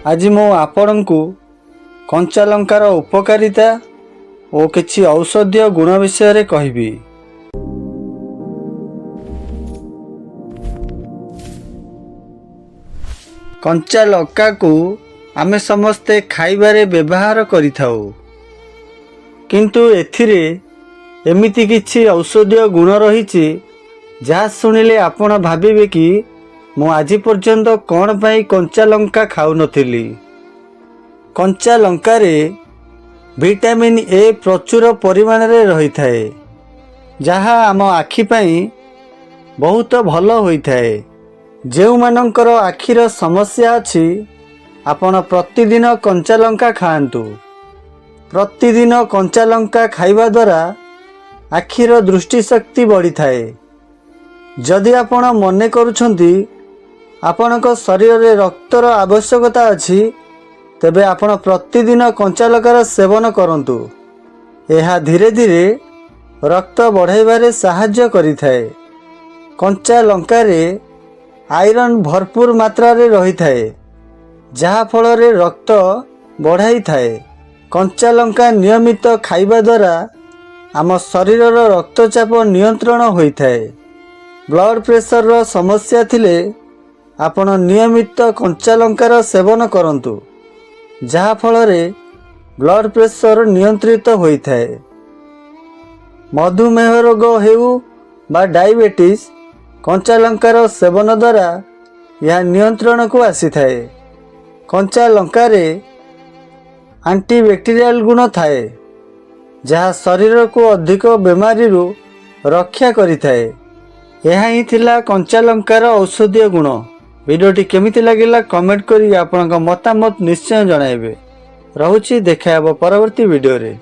आज मु आपणଙ୍କୁ कंचा लंकार उपकारिता और किछि औषधीय गुण विषय कहबी। कंचा लंका को आमे समस्ते खाइबारे व्यवहार करिथाउ, किंतु एथिरे एमिति किछि औषधीय गुण रहिछि जहा सुनिले आपण भाबिबे कि मु आज पर्यंत कौन पाई कंचा लंका खाऊ नथिली। कंचा लंकारे विटामिन ए प्रचुर परिमाण रे रही थाए, जहा आम आखि पाई बहुत भल होइथाए। जेउ मानकर आखिर समस्या अछि आपण प्रतिदिन कंचा लंका खाआंतु। प्रतिदिन कंचा लंका खाइबा द्वारा आखिर दृष्टिशक्ति बढ़ी थाए। जदि आपण मने करूछंती आपणक शरीर रे रक्तर आवश्यकता अछि, तेबे आपण प्रतिदिन कंचा लंकार सेवन करंतु। यह धीरे धीरे रक्त बढ़ाइबारे साहाय्य करिथाए। कंचा लंकारे आयरन भरपूर मात्रा रे रही थाए, जहा फल रे रक्त बढ़ाई थाए। कंचा लंका नियमित खाइबा द्वारा आम शरीर रक्तचाप नियंत्रण होइथाए। ब्लड प्रेशर रो समस्या थिले आपण नियमित कंचा लंकार सेवन करंतु, जहा फल रे ब्लड प्रेशर नियंत्रित होइथाए। मधुमेह रोग हेउ बा डायबिटीज कंचा लंकार सेवन द्वारा यह नियंत्रण को आसी थाए। कंचा लंकारे एंटीबैक्टीरियल गुण थाए, जहा शरीर को अधिक बीमारी रक्षा करिथाए। यह ही थिला कंचा लंकार औषधीय गुण। वीडियोटी केमिति लागिला कमेंट करी आपनका मतामत निश्चय जणाइबे। रहुछि, देखा हबो परवर्ती वीडियो रे।